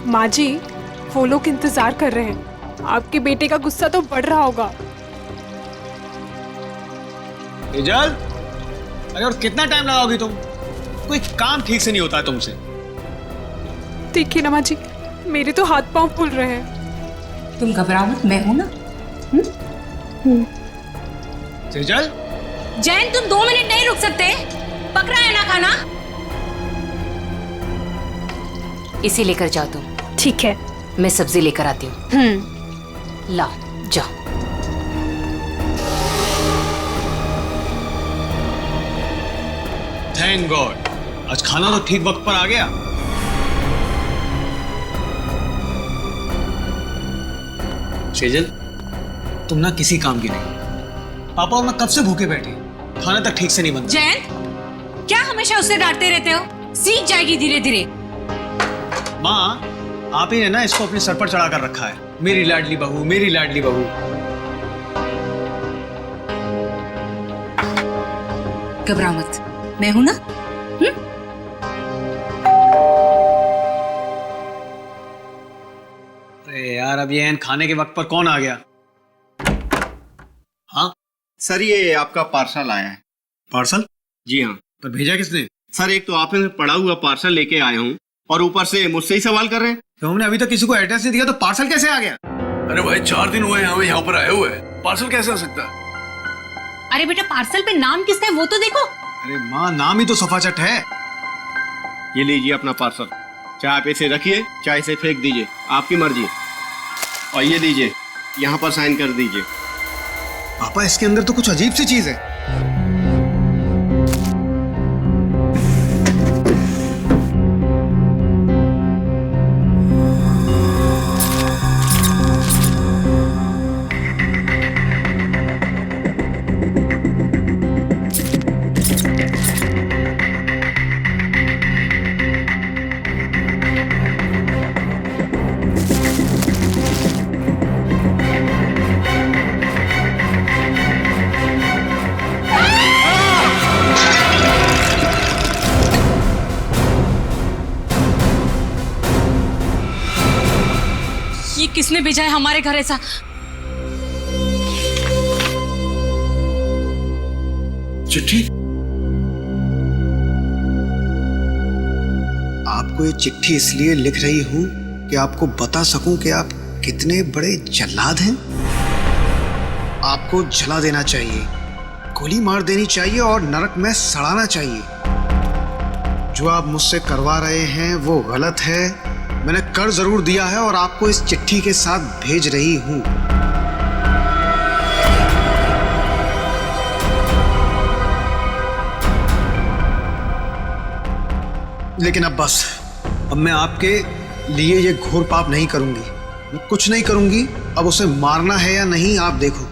माँ जी, वो लोग इंतजार कर रहे हैं। आपके बेटे का गुस्सा तो बढ़ रहा होगा। तेजल, अरे और कितना टाइम लगाओगी तुम? कोई काम ठीक से नहीं होता है तुमसे। देखिए ना माँ जी, मेरे तो हाथ पांव फूल रहे हैं। तुम घबराओ मत, मैं हूं ना। तेजल, जैन तुम 2 मिनट नहीं रुक सकते? पक रहा है ना खाना? इसे लेकर जाओ तुम। ठीक है, मैं सब्जी लेकर आती हूँ। लाओ जाओ। थैंक गॉड, आज खाना तो ठीक वक्त पर आ गया। सेजल, तुम ना किसी काम की नहीं। पापा और मैं कब से भूखे बैठे, खाना तक ठीक से नहीं बनता। जैन, क्या हमेशा उसे डांटते रहते हो? सीख जाएगी धीरे धीरे। माँ, आप ही ने ना इसको अपने सर पर चढ़ा कर रखा है। मेरी लाडली बहू, मेरी लाडली बहू। घबराओ मत, मैं हूं ना। अरे यार, अब ये खाने के वक्त पर कौन आ गया? हाँ सर, ये आपका पार्सल आया है। पार्सल? जी हाँ पर भेजा किसने? सर, एक तो आपने पड़ा हुआ पार्सल लेके आया हूँ और ऊपर से मुझसे ही सवाल कर रहे हैं। तो हमने अभी तक किसी को एड्रेस नहीं दिया, तो पार्सल कैसे आ गया? अरे भाई, 4 दिन हुए हमें यहाँ पर आए हुए, पार्सल कैसे आ सकता है? अरे बेटा, पार्सल पे नाम किसका है वो तो देखो। अरे माँ, नाम ही तो सफाचट है। ये लीजिए अपना पार्सल। चाहे आप इसे रखिए, चाहे इसे फेंक दीजिए, आपकी मर्जी। और ये लीजिए, यहाँ पर साइन कर दीजिए। पापा, इसके अंदर तो कुछ अजीब सी चीज है। ये किसने भेजा है हमारे घर ऐसा? चिट्ठी? आपको ये चिट्ठी इसलिए लिख रही हूं कि आपको बता सकूं कि आप कितने बड़े जल्लाद हैं। आपको जला देना चाहिए, गोली मार देनी चाहिए और नरक में सड़ाना चाहिए। जो आप मुझसे करवा रहे हैं वो गलत है। मैंने कर जरूर दिया है और आपको इस चिट्ठी के साथ भेज रही हूं। लेकिन अब बस, अब मैं आपके लिए ये घोर पाप नहीं करूंगी। मैं कुछ नहीं करूंगी। अब उसे मारना है या नहीं आप देखो।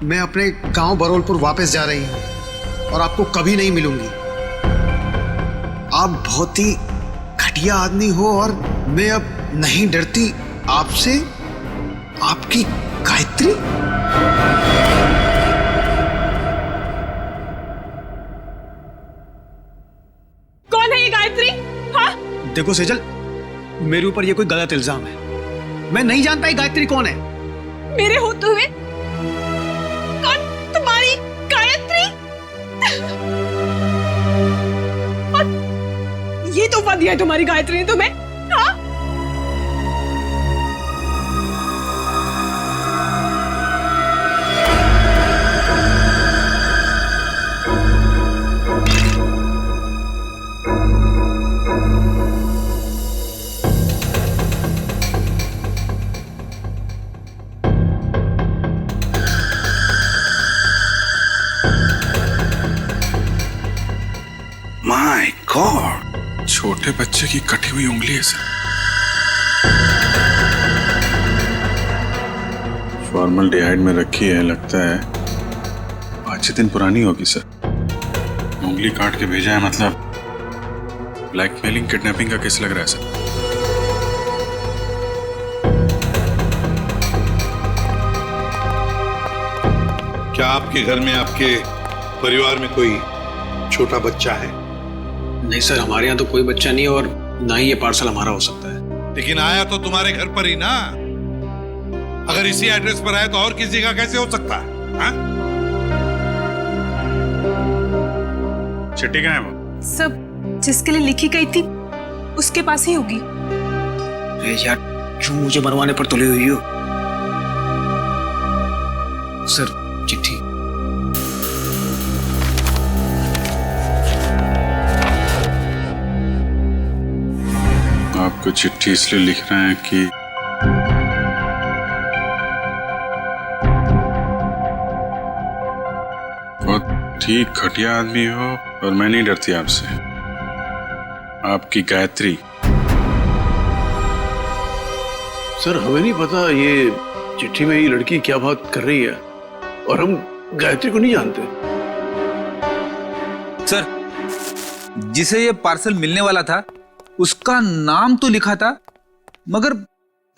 मैं अपने गांव बरोलपुर वापस जा रही हूं और आपको कभी नहीं मिलूंगी। आप बहुत ही घटिया आदमी हो और मैं अब नहीं डरती आपसे। आपकी गायत्री। कौन है ये गायत्री? हाँ? देखो सेजल, मेरे ऊपर ये कोई गलत इल्जाम है। मैं नहीं जानता ये गायत्री कौन है। मेरे होते हुए कौन तुम्हारी गायत्री? और ये तोहफा दिया है तुम्हारी गायत्री ने तुम्हें? हाँ? माय गॉड, छोटे बच्चे की कटी हुई उंगली है सर। फॉर्मल्डिहाइड में रखी है, लगता है 5-6 दिन पुरानी होगी सर। उंगली काट के भेजा है, मतलब ब्लैकमेलिंग किडनैपिंग का केस लग रहा है सर। क्या आपके घर में, आपके परिवार में कोई छोटा बच्चा है? नहीं सर, हमारे यहाँ तो कोई बच्चा नहीं और ना ही ये पार्सल हमारा हो सकता है। लेकिन आया तो तुम्हारे घर पर ही ना। अगर इसी एड्रेस पर आया तो और किसी जगह कैसे हो सकता है? हाँ? चिट्ठी कहाँ है वो? सब जिसके लिए लिखी गई थी उसके पास ही होगी। अरे यार, क्यों मुझे मरवाने पर तुले हुई हो? सर, चिट्ठी। आपको चिट्ठी इसलिए लिख रहे हैं कि बहुत ठीक घटिया आदमी हो, और मैं नहीं डरती आपसे। आपकी गायत्री। सर, हमें नहीं पता ये चिट्ठी में ये लड़की क्या बात कर रही है, और हम गायत्री को नहीं जानते। सर, जिसे ये पार्सल मिलने वाला था उसका नाम तो लिखा था, मगर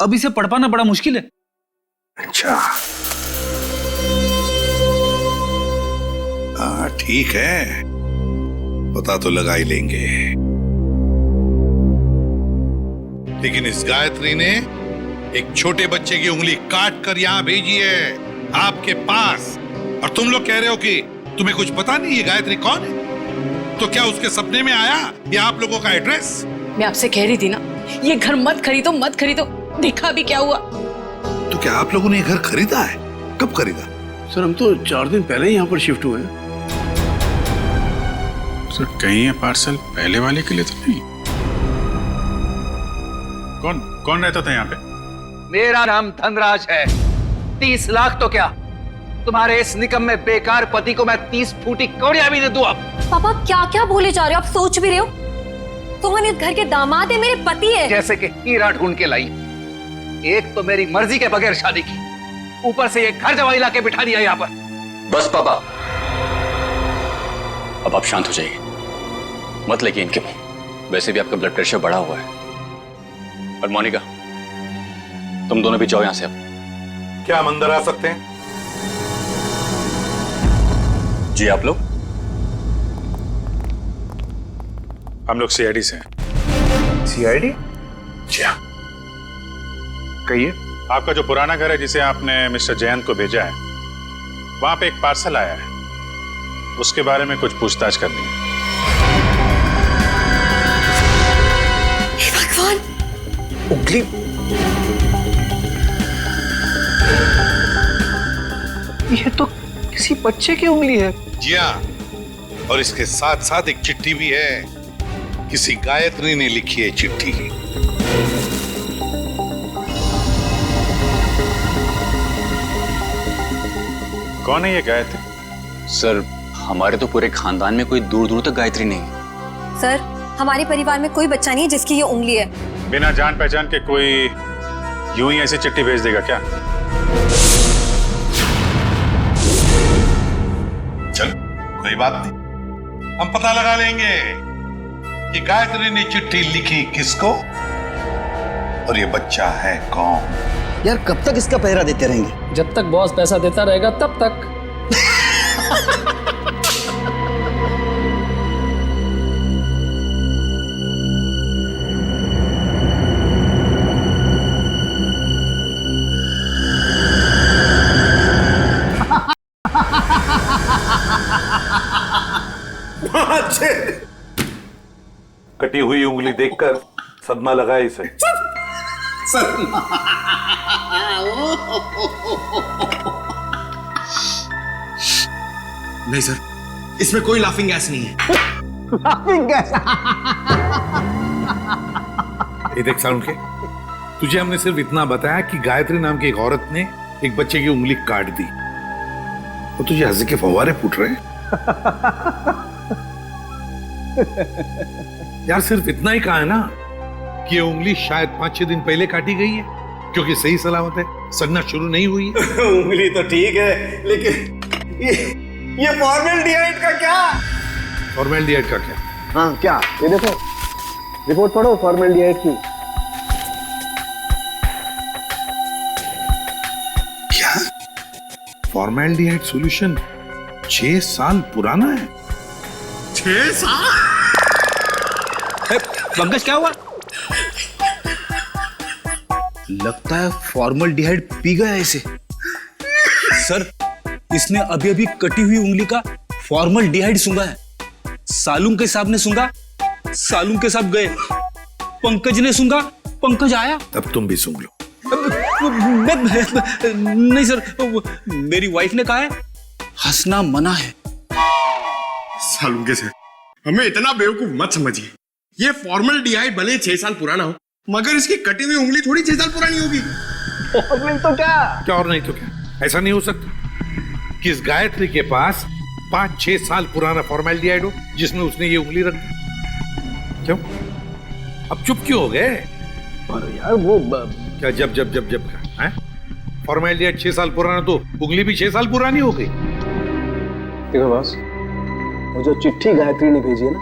अब इसे पढ़ पाना बड़ा मुश्किल है। अच्छा, हाँ ठीक है, पता तो लगा ही लेंगे। लेकिन इस गायत्री ने एक छोटे बच्चे की उंगली काट कर यहां भेजी है आपके पास, और तुम लोग कह रहे हो कि तुम्हें कुछ पता नहीं ये गायत्री कौन है? तो क्या उसके सपने में आया ये आप लोगों का एड्रेस? मैं आपसे कह रही थी ना, ये घर मत खरीदो मत खरीदो, देखा भी क्या हुआ। तो क्या आप लोगों ने ये घर खरीदा है? कब खरीदा? सर, हम तो 4 दिन पहले ही यहाँ पर शिफ्ट हुए हैं। सर, कहीं ये पार्सल पहले वाले के लिए तो नहीं? कौन रहता था यहाँ पे? मेरा नाम धनराज है। 30 लाख तो क्या, तुम्हारे इस निकम में बेकार पति को मैं 30 फूटी कौड़ियां भी दे दूं। अब पापा क्या क्या बोले जा रहे हो? आप सोच भी रहे हो? सोहन इस घर के दामाद है, मेरे पति है। जैसे कि हीरा ढूंढ के लाई। एक तो मेरी मर्जी के बगैर शादी की, ऊपर से ये घर जवाई लाके बिठा दिया यहाँ पर। बस पापा, अब आप शांत हो जाइए, मत लगिए इनके मुंह। वैसे भी आपका ब्लड प्रेशर बढ़ा हुआ है। और मोनिका, तुम दोनों भी जाओ यहां से। अब क्या हम अंदर आ सकते हैं? जी, आप लोग? हम लोग सीआईडी से हैं। सीआईडी? जी हाँ। कहिए। आपका जो पुराना घर है जिसे आपने मिस्टर जयंत को भेजा है, वहां पे एक पार्सल आया है, उसके बारे में कुछ पूछताछ करनी है। भगवान, उंगली। ये तो किसी बच्चे की उंगली है। जी हाँ, और इसके साथ साथ एक चिट्ठी भी है। किसी गायत्री ने लिखी है चिट्ठी। कौन है ये गायत्री? सर, हमारे तो पूरे खानदान में कोई दूर दूर तक गायत्री नहीं है। सर, हमारे परिवार में कोई बच्चा नहीं है जिसकी ये उंगली है। बिना जान पहचान के कोई यूं ही ऐसी चिट्ठी भेज देगा क्या? चल, कोई बात नहीं, हम पता लगा लेंगे कि गायत्री ने चिट्ठी लिखी किसको और ये बच्चा है कौन। यार, कब तक इसका पहरा देते रहेंगे? जब तक बॉस पैसा देता रहेगा तब तक। कटी हुई उंगली देखकर सदमा लगा इसे। नहीं सर, इसमें कोई लाफिंग गैस नहीं है। Laughing gas? ये देख साउंड के, तुझे हमने सिर्फ इतना बताया कि गायत्री नाम की एक औरत ने एक बच्चे की उंगली काट दी, और तुझे हंसी के फव्वारे फूट रहे हैं। यार, सिर्फ इतना ही कहा है ना कि ये उंगली शायद 5-6 दिन पहले काटी गई है, क्योंकि सही सलामत है, सड़ना शुरू नहीं हुई है। उंगली तो ठीक है, लेकिन ये फॉर्मेल्डिहाइड का क्या? फॉर्मेल्डिहाइड का क्या? हाँ, क्या? ये देखो, रिपोर्ट पढ़ो फॉर्मेल्डिहाइड की। क्या? फॉर्मेल्डिहाइड सॉल्यूशन 6 साल पुराना है? 6 साल? पंकज, क्या हुआ? लगता है फॉर्मल्डिहाइड पी गया इसे। सर, इसने अभी अभी कटी हुई उंगली का फॉर्मल्डिहाइड सूंघा है। सालूम के साहब ने सूंघा, सालूम के साहब गए। पंकज ने सूंघा, पंकज आया। अब तुम भी सूंघ लो। नहीं सर, मेरी वाइफ ने कहा है हंसना मना है। सालूम के साथ हमें इतना बेवकूफ मत समझिए। ये फॉर्मल्डिहाइड भले 6 साल पुराना हो, मगर इसकी कटी हुई उंगली थोड़ी 6 साल पुरानी होगी। और नहीं तो क्या और नहीं तो क्या, ऐसा नहीं हो सकता कि इस गायत्री के पास 5-6 साल पुराना फॉर्मल्डिहाइड हो जिसमें उसने ये उंगली रख दी। क्यों अब चुप क्यों हो गए? अरे यार वो क्या जब का है? फॉर्मल्डिहाइड 6 साल पुराना तो उंगली भी 6 साल पुरानी हो गई। देखो बॉस, वो जो चिट्ठी गायत्री ने भेजी है ना,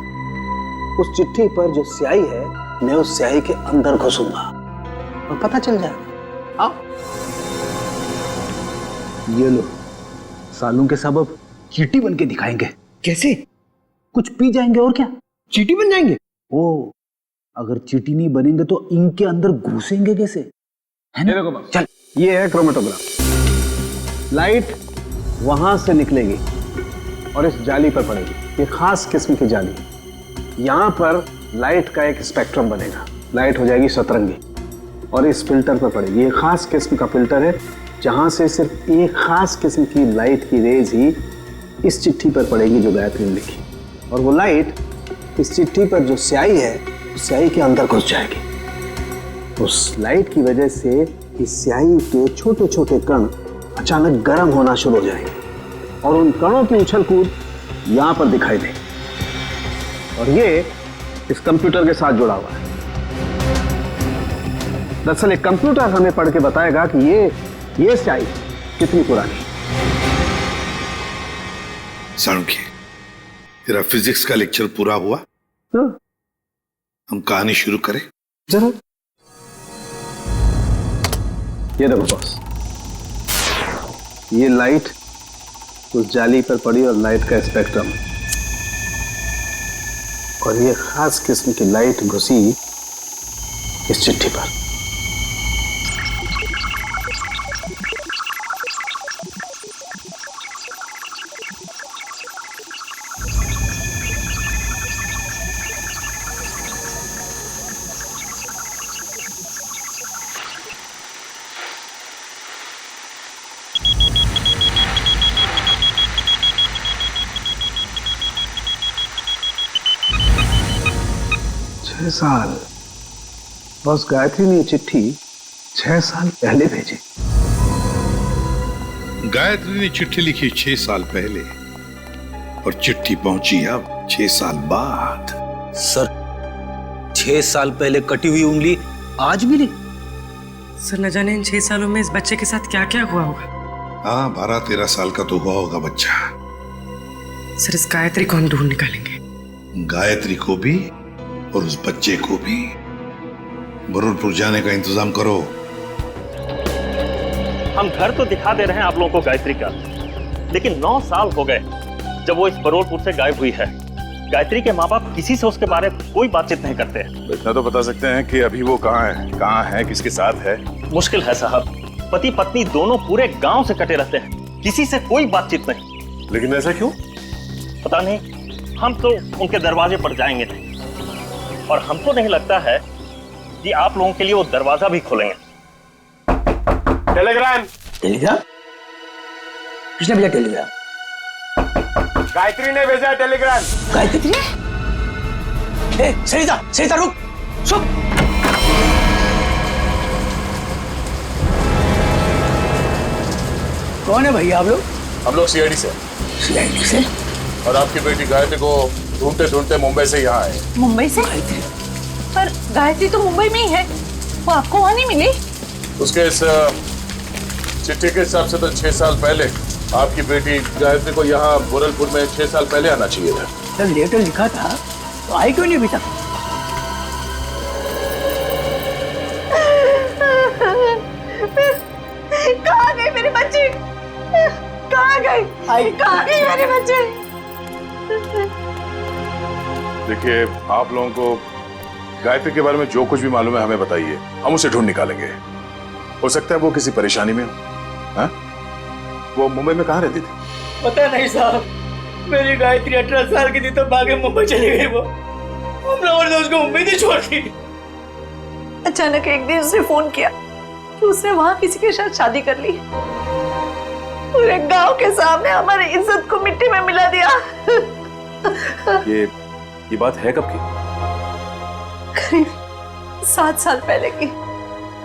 उस चिट्ठी पर जो स्याही है, मैं उस स्याही के अंदर घुसूंगा और पता चल जाएगा। आओ ये लो, सालूम के साहब अब चींटी बन के दिखाएंगे। कैसे? कुछ पी जाएंगे और क्या, चींटी बन जाएंगे। ओ, अगर चींटी नहीं बनेंगे तो इनके अंदर घुसेंगे कैसे, है ना? चल, ये है क्रोमेटोग्राफ। लाइट वहां से निकलेगी और इस जाली पर पड़ेगी। ये खास किस्म की जाली। यहाँ पर लाइट का एक स्पेक्ट्रम बनेगा। लाइट हो जाएगी सतरंगी और इस फिल्टर पर पड़ेगी। ये खास किस्म का फिल्टर है जहाँ से सिर्फ एक खास किस्म की लाइट की रेज ही इस चिट्ठी पर पड़ेगी जो गायत्री ने लिखी। और वो लाइट इस चिट्ठी पर जो स्याही है, उस स्याही के अंदर घुस जाएगी। उस लाइट की वजह से इस स्याही के छोटे छोटे कण अचानक गर्म होना शुरू हो जाएंगे और उन कणों की उछल कूद यहाँ पर दिखाई देगी। और ये इस कंप्यूटर के साथ जुड़ा हुआ है। दरअसल एक कंप्यूटर हमें पढ़ के बताएगा कि ये स्याही कितनी पुरानी। सालुंकी, तेरा फिजिक्स का लेक्चर पूरा हुआ? हाँ। हम कहानी शुरू करें? जरूर। ये देखो बॉस, ये लाइट उस जाली पर पड़ी और लाइट का स्पेक्ट्रम, और ये खास किस्म की लाइट घुसी इस चिट्ठी पर। साल बस गायत्री ने चिट्ठी 6 साल पहले भेजी। गायत्री ने चिट्ठी लिखी 6 साल पहले और चिट्ठी पहुंची अब 6 साल बाद। सर, 6 साल पहले कटी हुई उंगली आज भी नहीं। सर, न जाने इन 6 सालों में इस बच्चे के साथ क्या क्या हुआ होगा। हाँ, 12-13 साल का तो हुआ होगा बच्चा। सर, इस गायत्री को हम ढूंढ निकालेंगे। गायत्री को भी और उस बच्चे को भी। बरूरपुर जाने का इंतजाम करो। हम घर तो दिखा दे रहे हैं आप लोगों को गायत्री का, लेकिन 9 साल हो गए जब वो इस बरूरपुर से गायब हुई है। गायत्री के माँ बाप किसी से उसके बारे में कोई बातचीत नहीं करते हैं। इतना तो बता सकते हैं कि अभी वो कहाँ है, किसके साथ है? मुश्किल है साहब, पति पत्नी दोनों पूरे गांव से कटे रहते हैं, किसी से कोई बातचीत नहीं। लेकिन ऐसा क्यों? पता नहीं, हम तो उनके दरवाजे पर जाएंगे नहीं, और हमको नहीं लगता है कि आप लोगों के लिए वो दरवाजा भी खोलेंगे। टेलीग्राम किसने भेजा टेलीग्राम? गायत्री ने भेजा टेलीग्राम। गायत्री? सरिता रुक, सुन। कौन है भैया आप लोग? हम लोग सीआईडी से। सीआईडी से? और आपकी बेटी गायत्री को ढूंढते ढूंढते मुंबई से यहाँ आए। मुंबई से? पर गायत्री तो मुंबई में ही है, वो आपको वहां नहीं मिली? उसके इस चिट्ठी के हिसाब से तो 6 साल पहले आपकी बेटी गायत्री को यहाँ बुरलपुर में 6 साल पहले आना चाहिए था। जब लेटर लिखा था तो आई क्यों नहीं अभी तक? कहाँ गए मेरे बच्चे? कहाँ गए? कहाँ गए मेरे बच्चे? देखिए, आप लोगों को गायत्री के बारे में जो कुछ भी मालूम है हमें बताइए, हम उसे ढूंढ निकालेंगे। हो सकता है वो किसी परेशानी में हो। हाँ? वो मुंबई में कहाँ रहती थी? पता नहीं साहब, मेरी गायत्री 18 साल की थी तो भागे मुंबई चली गई वो। हम लोगों ने उसको उम्मीद ही छोड़ दी। अचानक एक दिन उसने फोन किया कि उसने वहां किसी के साथ शादी कर ली। पूरे गांव के सामने हमारी इज्जत को मिट्टी में मिला दिया। ये बात है कब की? करीब 7 साल पहले की।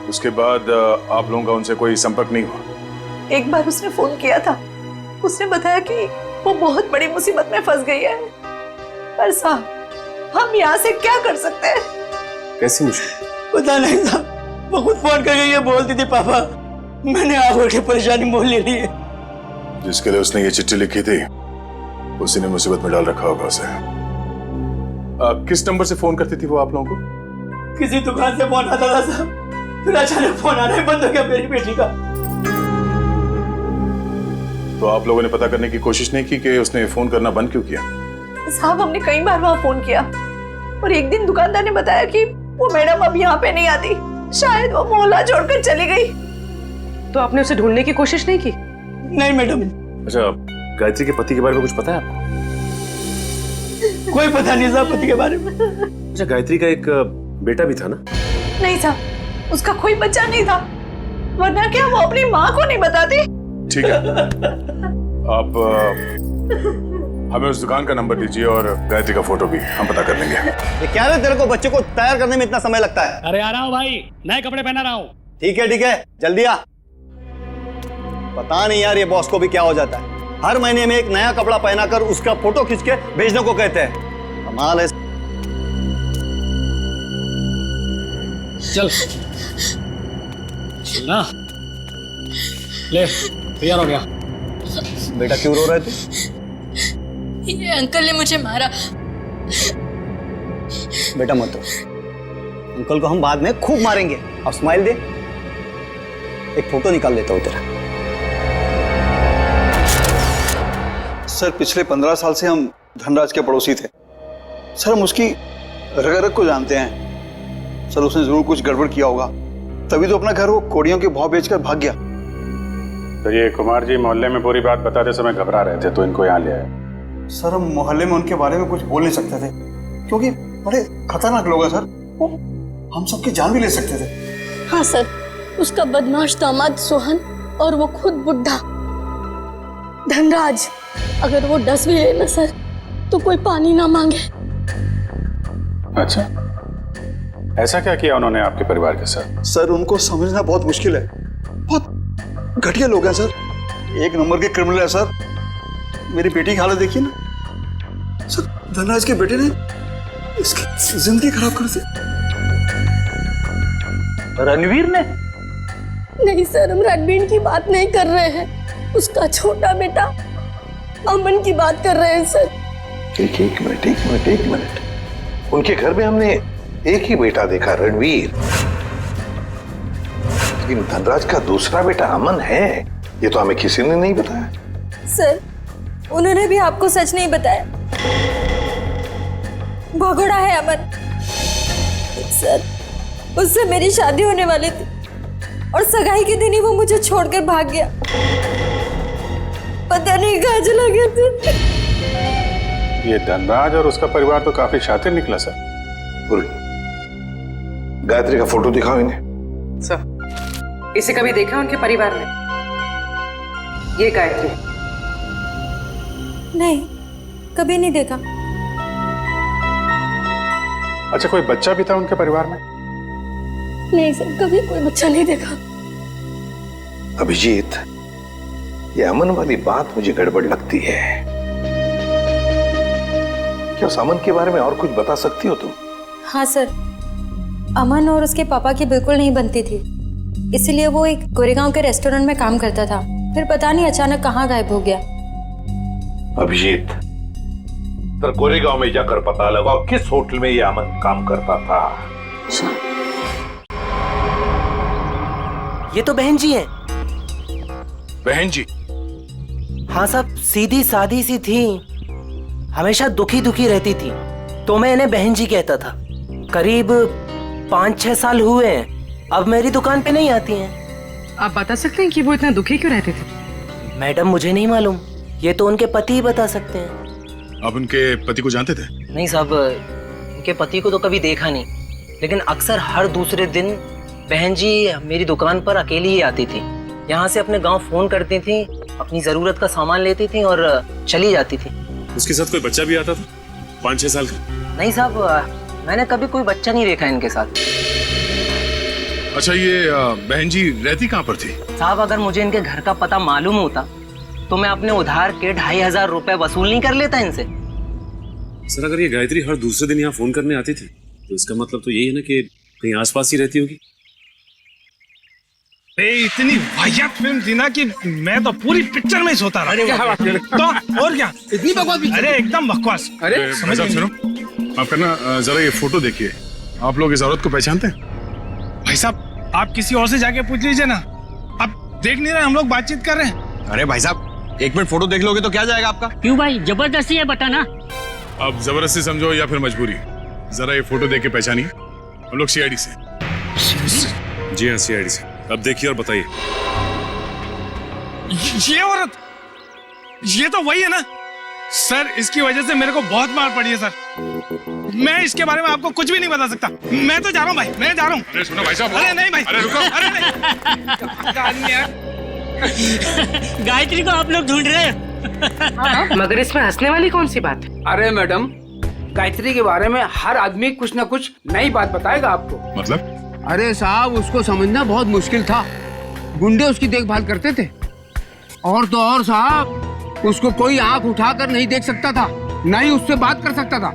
उसके बाद आप लोगों का उनसे कोई संपर्क नहीं हुआ? एक बार उसने फोन किया था। उसने बताया कि वो बहुत बड़ी मुसीबत में फंस गई है। पर साहब, हम यहाँ से क्या कर सकते हैं? कैसी मुश्किल? पता नहीं था, वो खुद फोन करके ये बोलती थी, पापा मैंने आगे की परेशानी मोल ले ली है। जिसके लिए उसने ये चिट्ठी लिखी थी उसी ने मुसीबत में डाल रखा होगा उसे। किस नंबर से फोन करती थी वो आप लोगों को? किसी दुकान से फोन आता था साहब, फिर अचानक फोन आना ही बंद हो गया मेरी बेटी का। तो आप लोगों ने पता करने की कोशिश नहीं की कि उसने फोन करना बंद क्यों किया? साहब, हमने कई बार वहाँ फोन किया और एक दिन दुकानदार ने बताया कि वो मैडम अब यहाँ पे नहीं आती, शायद वो मोहल्ला छोड़कर चली गई। तो आपने उसे ढूंढने की कोशिश नहीं की? नहीं मैडम। अच्छा, गायत्री के पति के बारे में कुछ पता है आपको? कोई पता नहीं साहब पति के बारे में। अच्छा, गायत्री का एक बेटा भी था ना? नहीं साहब, उसका कोई बच्चा नहीं था, वरना क्या वो अपनी माँ को नहीं बताती? ठीक है, आप हमें उस दुकान का नंबर दीजिए और गायत्री का फोटो भी, हम पता कर लेंगे। ये क्या है तेरे को बच्चे को तैयार करने में इतना समय लगता है? अरे आ रहा हूँ भाई, नए कपड़े पहना रहा हूँ। ठीक है, जल्दी आ। पता नहीं यार ये बॉस को भी क्या हो जाता है, हर महीने में एक नया कपड़ा पहनाकर उसका फोटो खींच के भेजने को कहते हैं। कमाल है। चल ना, ले तैयार हो गया। बेटा क्यों रो रहे थे? ये अंकल ने मुझे मारा। बेटा मत रो, अंकल को हम बाद में खूब मारेंगे। अब स्माइल दे, एक फोटो निकाल लेता हूं तेरा। सर, पिछले 15 साल से हम धनराज के पड़ोसी थे। सर, हम उसकी रग रग को जानते हैं। सर, उसने जरूर कुछ गड़बड़ किया होगा, तभी तो अपना घर वो कोड़ियों के भाव बेचकर भाग गया। तो ये कुमार जी मोहल्ले में पूरी बात बताते समय घबरा रहे थे तो इनको यहाँ ले आए। सर, हम मोहल्ले में उनके बारे में कुछ बोल नहीं सकते थे क्योंकि बड़े खतरनाक लोग हैं सर, वो हम सबकी जान भी ले सकते थे। हाँ सर, उसका बदमाश दामाद सोहन और वो खुद बुढ़ा धनराज, अगर वो डस भी ले ना सर तो कोई पानी ना मांगे। अच्छा, ऐसा क्या किया उन्होंने आपके परिवार के साथ? सर, उनको समझना बहुत मुश्किल है, बहुत घटिया लोग हैं सर, एक नंबर के क्रिमिनल है सर। मेरी बेटी की हालत देखिए ना सर, धनराज के बेटे ने इसकी जिंदगी खराब कर दी। रणवीर ने? नहीं सर, हम रणवीर की बात नहीं कर रहे हैं, उसका छोटा बेटा अमन की बात कर रहे हैं सर। एक मिनट। उनके घर में हमने एक ही बेटा देखा, रणवीर, लेकिन धनराज का दूसरा बेटा अमन है, ये तो हमें किसी ने नहीं बताया। सर, उन्होंने भी आपको सच नहीं बताया, भगोड़ा है अमन। सर, उससे मेरी शादी होने वाली थी और सगाई के दिन ही वो मुझे छोड़कर भाग गया, पता नहीं कहाँ चला गया था। ये धनराज और उसका परिवार तो काफी शातिर निकला सर। गायत्री का फोटो दिखाओ इन्हें। सर, इसे कभी देखा उनके परिवार में? ये गायत्री? नहीं, कभी नहीं देखा। अच्छा, कोई बच्चा भी था उनके परिवार में? नहीं सर, कभी कोई बच्चा नहीं देखा। अभिजीत, ये अमन वाली बात मुझे गड़बड़ लगती है। क्या उस अमन के बारे में और कुछ बता सकती हो तुम? हाँ सर, अमन और उसके पापा की बिल्कुल नहीं बनती थी, इसलिए वो एक गोरेगांव के रेस्टोरेंट में काम करता था, फिर पता नहीं अचानक कहाँ गायब हो गया। अभिजीत, तो गोरेगांव में जाकर पता लगाओ किस होटल में ये अमन काम करता था। ये तो बहन जी हैं। बहन जी? हाँ साहब, सीधी सादी सी थी, हमेशा दुखी दुखी रहती थी, तो मैं इन्हें बहन जी कहता था। करीब 5-6 साल हुए हैं, अब मेरी दुकान पे नहीं आती हैं। आप बता सकते हैं कि वो इतना दुखी क्यों रहते थे? मैडम मुझे नहीं मालूम, ये तो उनके पति ही बता सकते हैं। आप उनके पति को जानते थे? नहीं साहब, उनके पति को तो कभी देखा नहीं, लेकिन अक्सर हर दूसरे दिन बहन जी मेरी दुकान पर अकेली ही आती थी। यहाँ से अपने गांव फोन करती थी, अपनी जरूरत का सामान लेती थी और चली जाती थी। उसके साथ कोई बच्चा भी आता था 5-6 साल का? नहीं साहब, मैंने कभी कोई बच्चा नहीं देखा इनके साथ। अच्छा, ये बहन जी रहती कहाँ पर थी? साहब अगर मुझे इनके घर का पता मालूम होता तो मैं अपने उधार के 2500 रुपए वसूल नहीं कर लेता इनसे। सर, अगर ये गायत्री हर दूसरे दिन यहाँ फोन करने आती थी तो इसका मतलब तो यही है ना कि कहीं आसपास ही रहती होगी। इतनी वाहियात फिल्म थी ना कि मैं तो पूरी पिक्चर में ही सोता रहा। अरे क्या बात कर रहे? तो और क्या, इतनी बकवास भी? अरे एकदम बकवास। अरे भाई साहब सुनो, आप करना जरा ये फोटो देखिए। आप लोग इस औरत को पहचानते हैं? भाई साहब आप किसी और से जाके पूछ लीजिए ना, आप देख नहीं रहे हम लोग बातचीत कर रहे हैं। अरे भाई साहब 1 मिनट फोटो देख लोगे तो क्या जाएगा आपका? क्यों भाई, जबरदस्ती है बताना। अब जबरदस्ती समझो या फिर मजबूरी, जरा ये फोटो देख के पहचानिए। हम लोग सीआईडी से। जी हाँ, सीआईडी से। अब देखिए और बताइए। ये औरत, ये तो वही है ना सर, इसकी वजह से मेरे को बहुत मार पड़ी है सर। मैं इसके बारे में आपको कुछ भी नहीं बता सकता। मैं तो जा रहा हूँ भाई, मैं जा रहा हूँ। अरे सुनो भाई साहब। अरे नहीं भाई, अरे रुको। अरे नहीं गायत्री को आप लोग ढूंढ रहे हैं। मगर इसमें हंसने वाली कौन सी बात है? अरे मैडम, गायत्री के बारे में हर आदमी कुछ ना कुछ नई बात बताएगा आपको। मतलब? अरे साहब उसको समझना बहुत मुश्किल था। गुंडे उसकी देखभाल करते थे, और तो और साहब उसको कोई आंख उठाकर नहीं देख सकता था, ना ही उससे बात कर सकता था।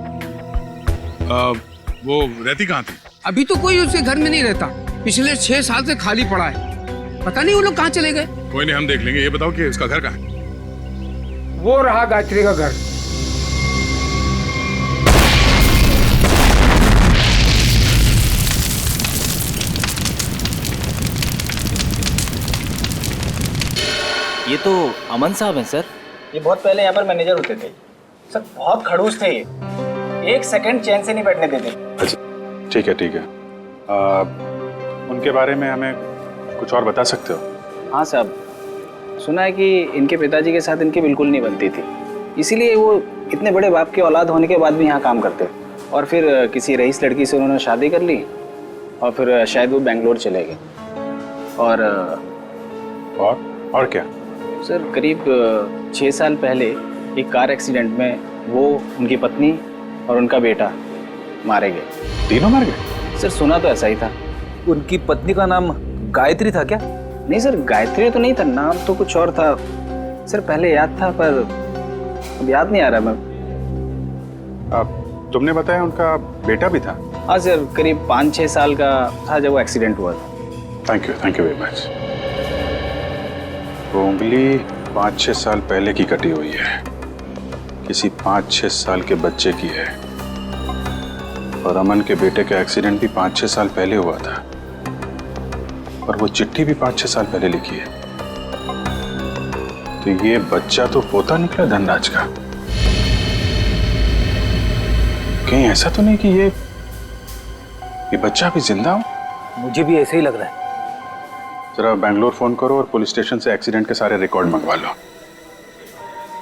वो रहती कहाँ थी? अभी तो कोई उसके घर में नहीं रहता, पिछले 6 साल से खाली पड़ा है। पता नहीं वो लोग कहाँ चले गए। कोई नहीं, हम देख लेंगे। ये बताओ कि उसका घर कहाँ है? वो रहा गायत्री का घर। ये तो अमन साहब हैं सर। ये बहुत पहले यहाँ पर मैनेजर होते थे सर, बहुत खड़ूस थे ये, 1 सेकंड चैन से नहीं बैठने देते। अच्छा ठीक है ठीक है। उनके बारे में हमें कुछ और बता सकते हो? हाँ साहब, सुना है कि इनके पिताजी के साथ इनकी बिल्कुल नहीं बनती थी, इसीलिए वो इतने बड़े बाप की औलाद होने के बाद भी यहाँ काम करते, और फिर किसी रईस लड़की से उन्होंने शादी कर ली और फिर शायद वो बेंगलोर चले गए। और क्या सर, करीब 6 साल पहले एक कार एक्सीडेंट में वो, उनकी पत्नी और उनका बेटा मारे गए। तीनों मार गए? सर सुना तो ऐसा ही था। उनकी पत्नी का नाम गायत्री था क्या? नहीं सर, गायत्री तो नहीं था, नाम तो कुछ और था सर। पहले याद था पर अब याद नहीं आ रहा। मैं तुमने बताया उनका बेटा भी था? हाँ सर, करीब 5-6 साल का था जब वो एक्सीडेंट हुआ था। Thank you very much. वो उंगली 5-6 साल पहले की कटी हुई है, किसी 5-6 साल के बच्चे की है, और अमन के बेटे का एक्सीडेंट भी 5-6 साल पहले हुआ था, और वो चिट्ठी भी 5-6 साल पहले लिखी है। तो ये बच्चा तो पोता निकला धनराज का। कहीं ऐसा तो नहीं कि ये बच्चा भी जिंदा हो? मुझे भी ऐसे ही लग रहा है। जरा बेंगलोर फोन करो और पुलिस स्टेशन से एक्सीडेंट के सारे रिकॉर्ड मंगवा लो।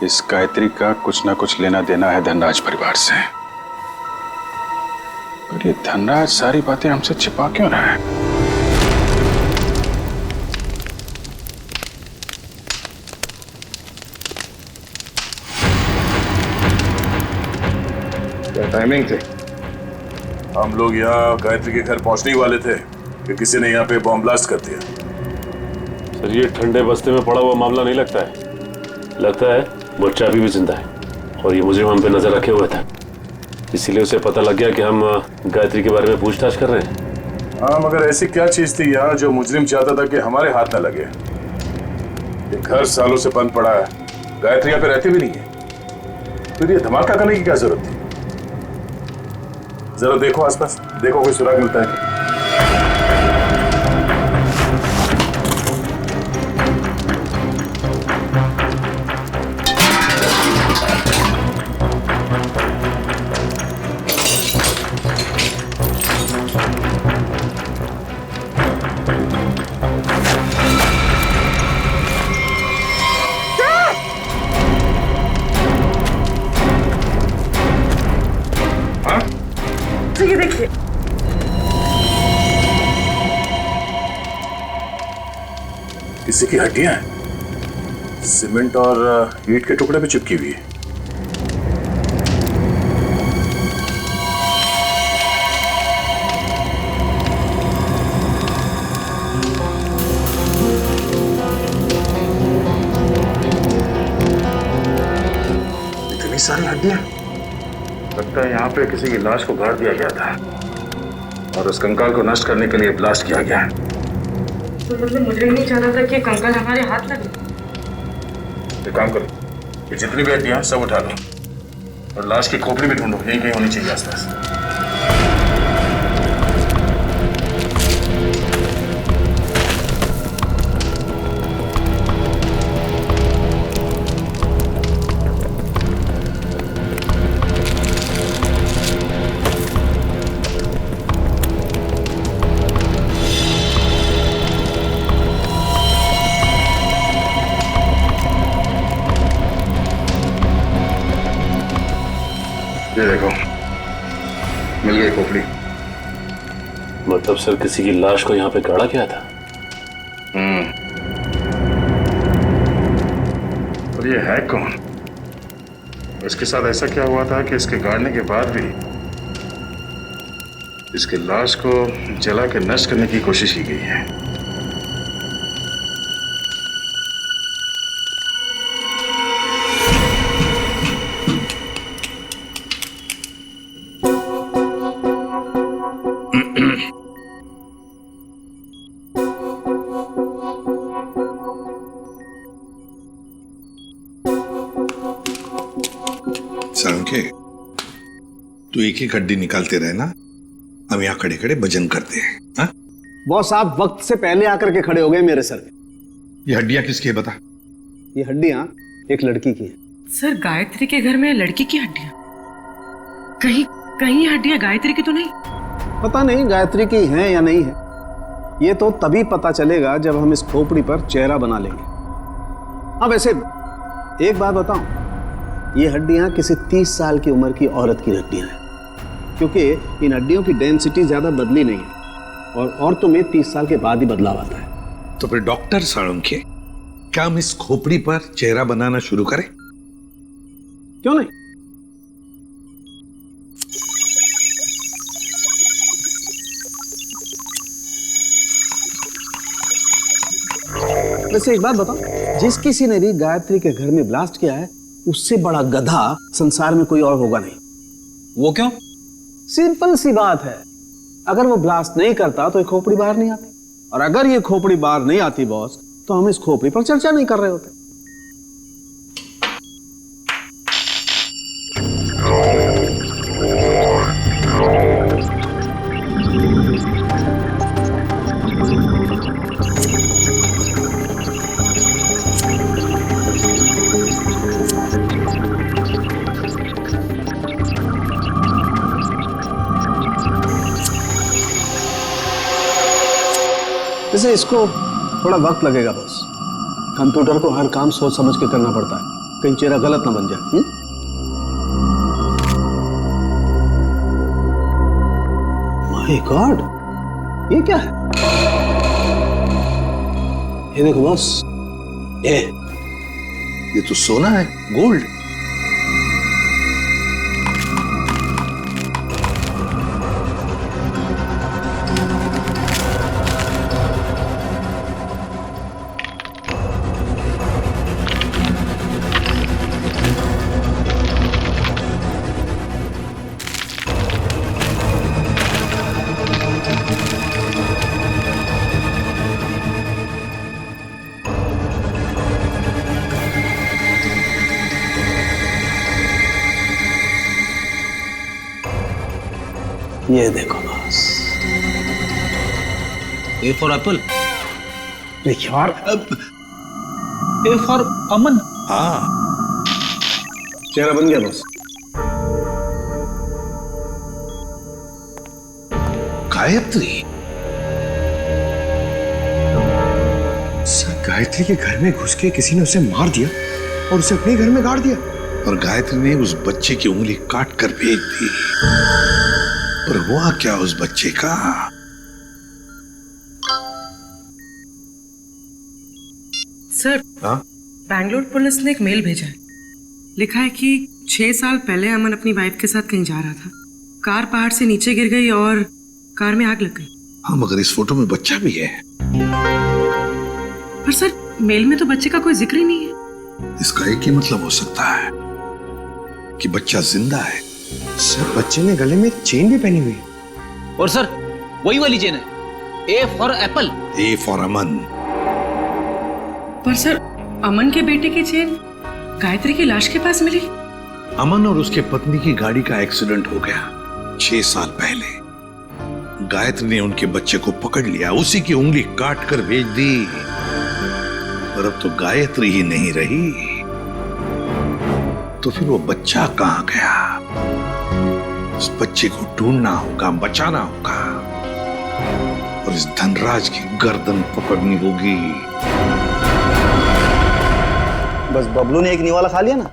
इस गायत्री का कुछ ना कुछ लेना देना है धनराज परिवार से। पर ये धनराज सारी बातें हमसे छिपा क्यों रहा है? क्या टाइमिंग थे? हम लोग यहाँ गायत्री के घर पहुंचने ही वाले थे कि किसी ने यहाँ पे बॉम्ब ब्लास्ट कर दिया। सर, ये ठंडे बस्ते में पड़ा हुआ मामला नहीं लगता है। लगता है बच्चा अभी भी जिंदा है और ये मुजरिम हम पे नजर रखे हुए था, इसीलिए उसे पता लग गया कि हम गायत्री के बारे में पूछताछ कर रहे हैं। हाँ, मगर ऐसी क्या चीज थी यहाँ जो मुजरिम चाहता था कि हमारे हाथ न लगे? ये घर सालों से बंद पड़ा है, गायत्री यहाँ पे रहती भी नहीं है, फिर ये धमाका करने की क्या जरूरत थी? जरा देखो आसपास, देखो कोई सुराग मिलता है। किसी की हड्डियां हैं, सीमेंट और ईंट के टुकड़े पे चिपकी हुई है। इतनी सारी हड्डियां, लगता है यहाँ पे किसी की लाश को गाड़ दिया गया था और उस कंकाल को नष्ट करने के लिए ब्लास्ट किया गया। तो मतलब मुझे नहीं चाहता था कि कंकाल हमारे हाथ लगे। एक काम करो, ये जितनी भी हड्डियां सब उठा लो और लाश की खोपड़ी भी ढूंढो, यहीं कहीं होनी चाहिए आसपास। ये देखो, मिल गई खोपड़ी। मतलब सर किसी की लाश को यहाँ पे गाड़ा गया था? और ये है कौन? इसके साथ ऐसा क्या हुआ था कि इसके गाड़ने के बाद भी इसके लाश को जला के नष्ट करने की कोशिश की गई है? सालुंखे, तू एक एक हड्डी निकालते रहे ना, हम यहाँ खड़े खड़े भजन करते हैं। हाँ? बॉस आप वक्त से पहले आकर के खड़े हो गए मेरे सर पे। ये हड्डियां किसकी है बता? ये हड्डियां एक लड़की की है। सर गायत्री के घर में लड़की की हड्डियां? कहीं कहीं हड्डियां गायत्री की तो नहीं? पता नहीं गायत्री की हैं या नहीं है, ये तो तभी पता चलेगा जब हम इस खोपड़ी पर चेहरा बना लेंगे। हाँ वैसे एक बात बताऊं, ये हड्डियां किसी 30 साल की उम्र की औरत की हड्डियां हैं, क्योंकि इन हड्डियों की डेंसिटी ज्यादा बदली नहीं है और औरतों में 30 साल के बाद ही बदलाव आता है। तो फिर डॉक्टर सालुंखे, क्या हम इस खोपड़ी पर चेहरा बनाना शुरू करें? क्यों नहीं? वैसे एक बात बताओ, जिस किसी ने भी गायत्री के घर में ब्लास्ट किया है उससे बड़ा गधा संसार में कोई और होगा नहीं। वो क्यों? सिंपल सी बात है, अगर वो ब्लास्ट नहीं करता तो ये खोपड़ी बाहर नहीं आती, और अगर ये खोपड़ी बाहर नहीं आती बॉस, तो हम इस खोपड़ी पर चर्चा नहीं कर रहे होते। जैसे इसको थोड़ा वक्त लगेगा बॉस, कंप्यूटर को हर काम सोच समझ के करना पड़ता है, कहीं चेहरा गलत ना बन जाए। माय गॉड, ये क्या है? ये देखो बॉस, ये तो सोना है, गोल्ड। ये देखो बॉस, ए फॉर एप्पल। यार, ए फॉर अमन। हाँ, चेहरा बन गया बॉस। गायत्री, सर गायत्री के घर में घुस के किसी ने उसे मार दिया और उसे अपने घर में गाड़ दिया, और गायत्री ने उस बच्चे की उंगली काट कर फेंक दी। और हुआ क्या उस बच्चे का? सर, बैंगलोर पुलिस ने एक मेल भेजा है। लिखा है कि 6 साल पहले अमन अपनी वाइफ के साथ कहीं जा रहा था। कार पहाड़ से नीचे गिर गई और कार में आग लग गई। हाँ, मगर इस फोटो में बच्चा भी है। पर सर, मेल में तो बच्चे का कोई जिक्र ही नहीं है। इसका एक ही मतलब हो सकता है कि बच्चा जिंदा है। सर, बच्चे ने गले में चेन भी पहनी हुई है। और सर, वही वाली चेन है, A for apple. A for Aman. पर सर, अमन के बेटे की चेन गायत्री की लाश के पास मिली। अमन और उसके पत्नी की गाड़ी का एक्सीडेंट हो गया 6 साल पहले। गायत्री ने उनके बच्चे को पकड़ लिया, उसी की उंगली काट कर भेज दी। पर अब तो गायत्री ही नहीं रही, तो फिर वो बच्चा कहां गया? उस बच्चे को ढूंढना होगा, बचाना होगा और इस धनराज की गर्दन पकड़नी होगी। बस बबलू ने एक निवाला खा लिया ना,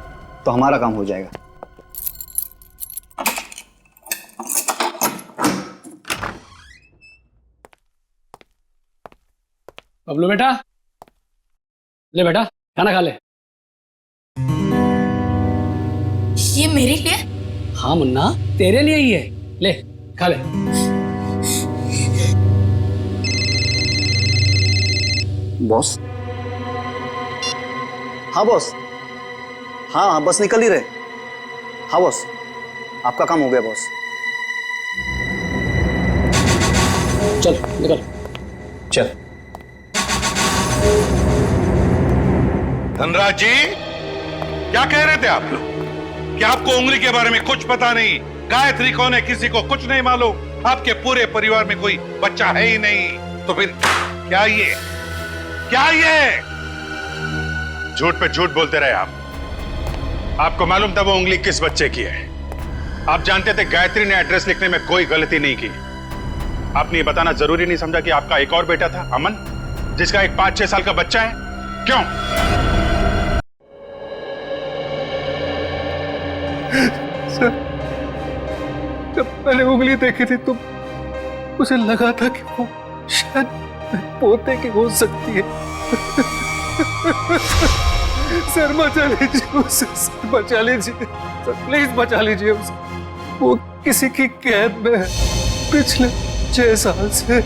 तो हमारा काम हो जाएगा। बबलू बेटा, ले बेटा खाना खा ले। ये मेरे लिए? हाँ मुन्ना, तेरे लिए ही है, ले खा ले। बॉस? हाँ बॉस। हाँ बस निकल ही रहे। हाँ बॉस, आपका काम हो गया बॉस। चल निकल। चल। धनराज जी, क्या कह रहे थे आप लोग? कि आपको उंगली के बारे में कुछ पता नहीं, गायत्री कौन है किसी को कुछ नहीं मालूम, आपके पूरे परिवार में कोई बच्चा है ही नहीं, तो फिर क्या ये झूठ पे झूठ बोलते रहे आप। आपको मालूम था वो उंगली किस बच्चे की है। आप जानते थे गायत्री ने एड्रेस लिखने में कोई गलती नहीं की। आपने ये बताना जरूरी नहीं समझा कि आपका एक और बेटा था, अमन, जिसका एक 5-6 साल का बच्चा है? क्यों? सर, जब मैंने उंगली देखी थी तो मुझे लगा था कि वो शायद पोते की हो सकती है। सर बचा लीजिए उसे, सर बचा लीजिए, सर प्लीज बचा लीजिए उसे। वो किसी की कैद में है पिछले 6 साल से।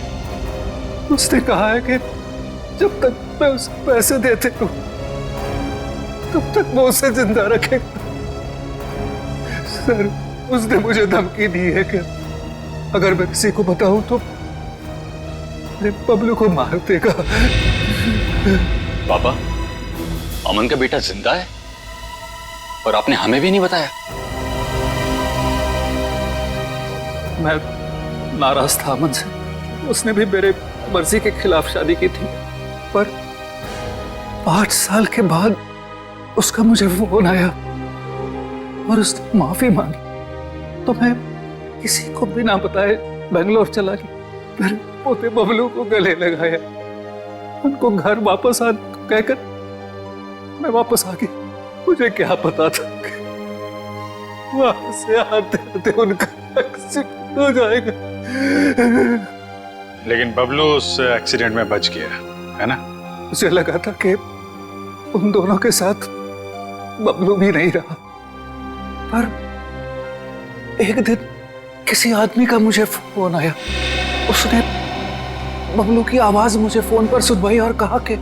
उसने कहा है कि जब तक मैं उसे पैसे देते रहूं तब तक वो उसे जिंदा रखेगा। सर, उसने मुझे धमकी दी है कि अगर मैं किसी को बताऊं तो मेरे बबलू को मार देगा। पापा, अमन का बेटा जिंदा है और आपने हमें भी नहीं बताया। मैं नाराज था अमन से। उसने भी मेरे मर्जी के खिलाफ शादी की थी, पर 5 साल के बाद उसका मुझे फोन आया और उसने माफी मांगी, तो मैं किसी को बिना बताए बेंगलोर चला गया। मेरे पोते बबलू को गले लगाया, उनको घर वापस आने को कहकर मैं वापस आ गई। मुझे क्या पता था कि वहां से आते आते उनका एक्सीडेंट हो जाएगा। लेकिन बबलू उस एक्सीडेंट में बच गया, है ना? मुझे लगा था कि उन दोनों के साथ बबलू भी नहीं रहा, पर एक दिन किसी आदमी का मुझे फोन आया। उसने बबलू की आवाज मुझे फोन पर सुनवाई और कहा कि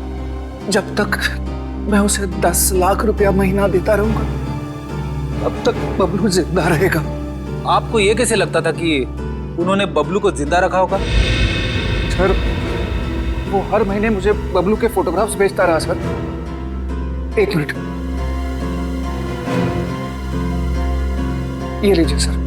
जब तक मैं उसे 10 लाख रुपया महीना देता रहूंगा तब तक बबलू जिंदा रहेगा। आपको ये कैसे लगता था कि उन्होंने बबलू को जिंदा रखा होगा? सर, वो हर महीने मुझे बबलू के फोटोग्राफ्स भेजता रहा सर। 1 मिनट, ये लीजिए सर।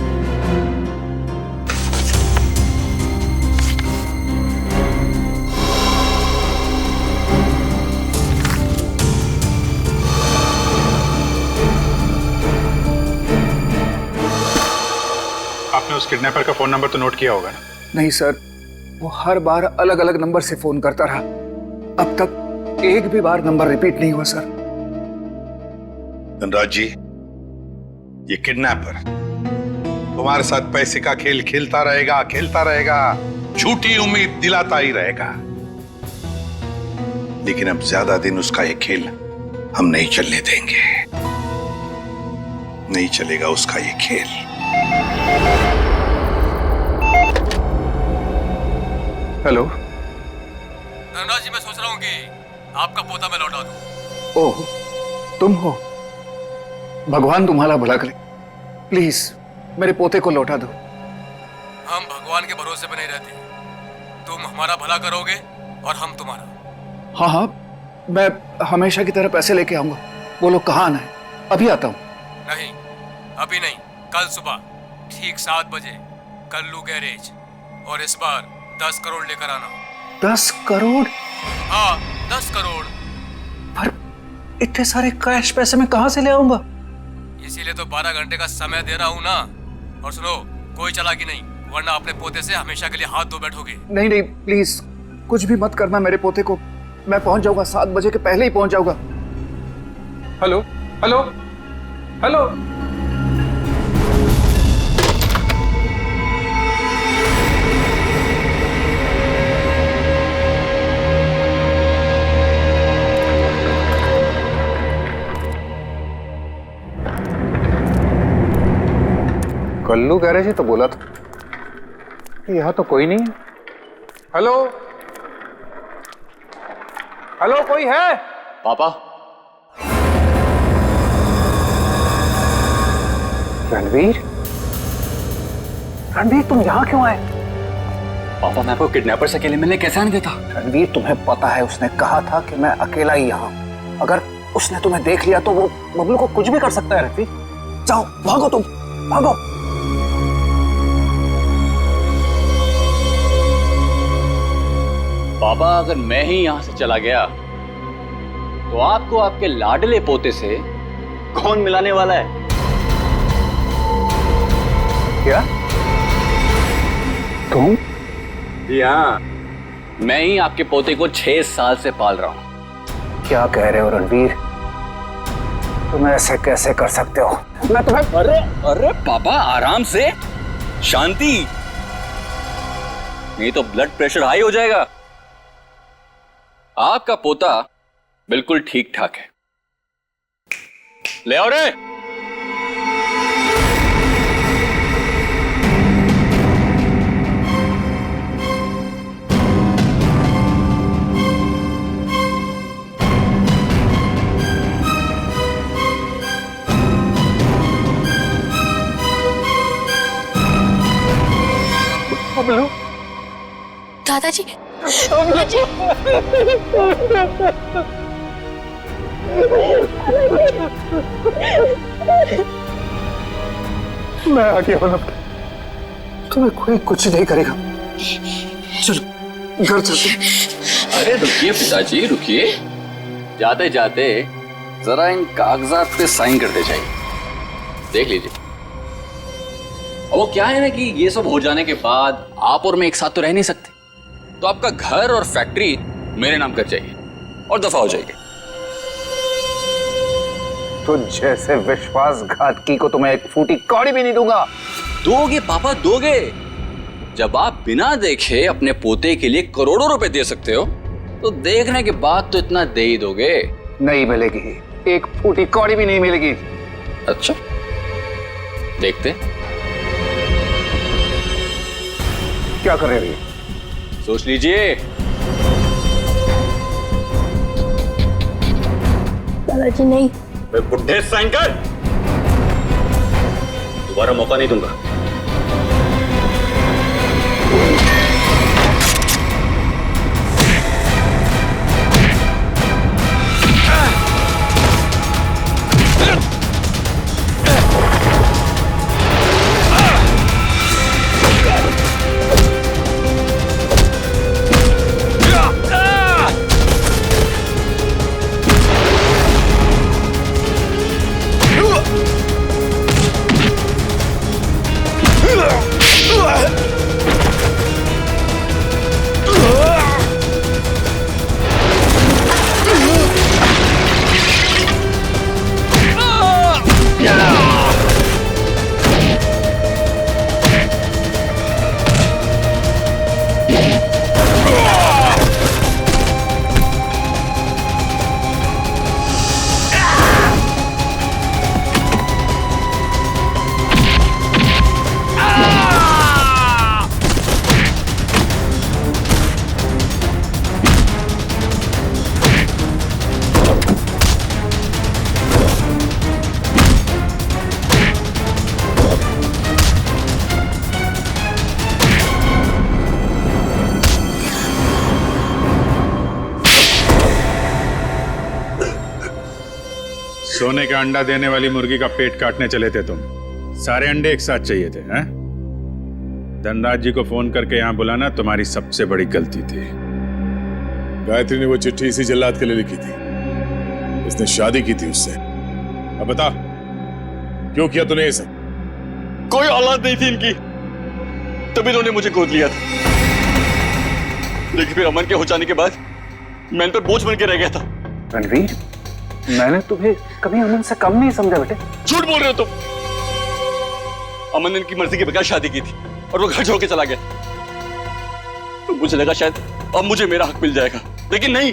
आपने उस किडनैपर का फोन नंबर तो नोट किया होगा ना? नहीं सर, वो हर बार अलग अलग नंबर से फोन करता रहा। अब तक एक भी बार नंबर रिपीट नहीं हुआ सर। धनराज जी, ये किडनैपर तुम्हारे साथ पैसे का खेल खेलता रहेगा, झूठी उम्मीद दिलाता ही रहेगा। लेकिन अब ज्यादा दिन उसका ये खेल हम नहीं चलने देंगे। नहीं चलेगा उसका ये खेल। हेलो धनराज जी, मैं सोच रहा हूँ कि आपका पोता मैं लौटा दूं। ओह, तुम हो? भगवान तुम्हारा भला करे। प्लीज मेरे पोते को लौटा दो। हम भगवान के भरोसे पे नहीं रहते। तुम हमारा भला करोगे और हम तुम्हारा। हाँ हाँ, मैं हमेशा की तरह पैसे लेके आऊंगा। बोलो कहाँ आना है? अभी आता हूँ। नहीं, अभी नहीं, कल सुबह ठीक 7 बजे कल्लू गैरेज, और इस बार 10 करोड़ लेकर आना। 10 करोड़? हाँ, 10 करोड़। पर इतने सारे कैश पैसे मैं कहाँ से ले आऊंगा? इसीलिए तो 12 घंटे का समय दे रहा हूँ ना। और सुनो, कोई चालाकी नहीं, वरना अपने पोते से हमेशा के लिए हाथ धो बैठोगे। नहीं नहीं, प्लीज कुछ भी मत करना मेरे पोते को। मैं पहुंच जाऊंगा, 7 बजे के पहले ही पहुंच जाऊंगा। Hello hello hello. Kallu garage ही तो बोला था। यहाँ तो कोई नहीं है। हेलो हेलो, कोई है? पापा। रणवीर, रणवीर तुम यहाँ क्यों आए? पापा, मैं आपको किडनैपर से अकेले मिलने कैसे आने देता? रणवीर, तुम्हें पता है उसने कहा था कि मैं अकेला ही यहाँ हूँ। अगर उसने तुम्हें देख लिया तो वो बबलू को कुछ भी कर सकता है। रणवीर जाओ, भागो, तुम भागो। पापा, अगर मैं ही यहां से चला गया तो आपको आपके लाडले पोते से कौन मिलाने वाला है? क्या? तुम? जी हाँ, मैं ही आपके पोते को 6 साल से पाल रहा हूं। क्या कह रहे हो रणवीर? तुम ऐसे कैसे कर सकते हो? मैं तुम्हें... अरे पापा, आराम से, शांति, नहीं तो ब्लड प्रेशर हाई हो जाएगा। आपका पोता बिल्कुल ठीक ठाक है। ले आओ रे। बबलू, दादाजी, मैं आ गया हूं। तुम्हें कोई कुछ नहीं करेगा। चलो घर चलते। अरे रुकिए पिताजी, रुकिए। जाते जाते जरा इन कागजात पे साइन करते जाइए, देख लीजिए। वो क्या है ना कि ये सब हो जाने के बाद आप और मैं एक साथ तो रह नहीं सकते, तो आपका घर और फैक्ट्री मेरे नाम कर जाइए और दफा हो जाइए। तो जैसे विश्वासघातकी को तो मैं एक फूटी कौड़ी भी नहीं दूंगा। दोगे पापा, दोगे। जब आप बिना देखे अपने पोते के लिए करोड़ों रुपए दे सकते हो, तो देखने के बाद तो इतना दे ही दोगे। नहीं मिलेगी, एक फूटी कौड़ी भी नहीं मिलेगी। अच्छा, देखते। क्या कर रहे हो? सोच लीजिए। दादाजी नहीं। बुढ़े साइन कर, दोबारा मौका नहीं दूंगा। सोने का अंडा देने वाली मुर्गी का पेट काटने चले थे तुम। सारे अंडे एक साथ चाहिए थे, हैं? धनराज जी को फोन करके यहाँ बुलाना तुम्हारी सबसे बड़ी गलती थी। गायत्री ने वो चिट्ठी इसी जल्लाद के लिए लिखी थी। इसने शादी की थी उससे। अब बता, क्यों किया तूने ये सब? कोई औलाद नहीं थी इनकी, तभी इन्होंने मुझे गोद लिया था। लेकिन फिर अमन के हो जाने के बाद मैं इन पर बोझ बन के रह गया था। रणवीर, मैंने तुम्हें कभी अमन से कम नहीं समझा बेटे। झूठ बोल रहे हो तुम। अमन ने इनकी मर्जी के बगैर शादी की थी और वो घर छोड़ के चला गया। तो मुझे लगा शायद अब मुझे मेरा हक मिल जाएगा, लेकिन नहीं,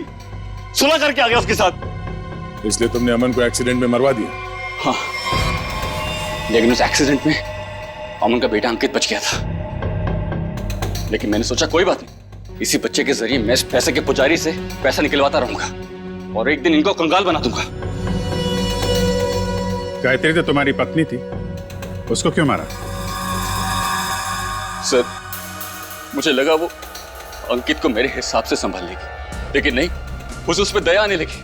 सुलह करके आ गया उसके साथ। इसलिए तुमने अमन को एक्सीडेंट में मरवा दिया? हाँ, लेकिन उस एक्सीडेंट में अमन का बेटा अंकित बच गया था। लेकिन मैंने सोचा कोई बात नहीं, इसी बच्चे के जरिए मैं इस पैसे के पुजारी से पैसा निकलवाता रहूंगा और एक दिन इनको कंगाल बना दूंगा। गायत्री तो तुम्हारी पत्नी थी, उसको क्यों मारा? सर, मुझे लगा वो अंकित को मेरे हिसाब से संभाल लेगी, लेकिन नहीं, उसे उस पर दया आने लगी।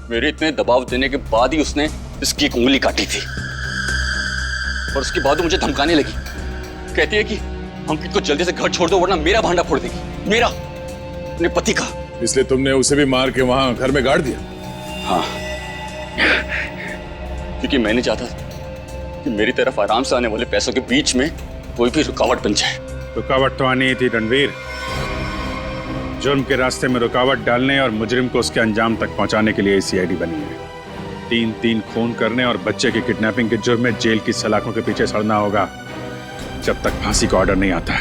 मेरे इतने दबाव देने के बाद ही उसने इसकी एक उंगली काटी थी और उसके बाद वो मुझे धमकाने लगी। कहती है कि अंकित को जल्दी से घर छोड़ दो वरना मेरा भांडा फोड़ देगी, मेरा, अपने पति का। इसलिए तुमने उसे भी मार के वहां घर में गाड़ दिया? हाँ, क्योंकि मैं नहीं चाहता कि मेरी तरफ आराम से आने वाले पैसों के बीच में कोई भी रुकावट बन जाए। रुकावट तो आनी ही थी रणवीर। जुर्म के रास्ते में रुकावट डालने और मुजरिम को उसके अंजाम तक पहुंचाने के लिए सीआईडी बनी है। 3-3 खून करने और बच्चे की किडनैपिंग के जुर्म में जेल की सलाखों के पीछे सड़ना होगा जब तक फांसी का ऑर्डर नहीं आता।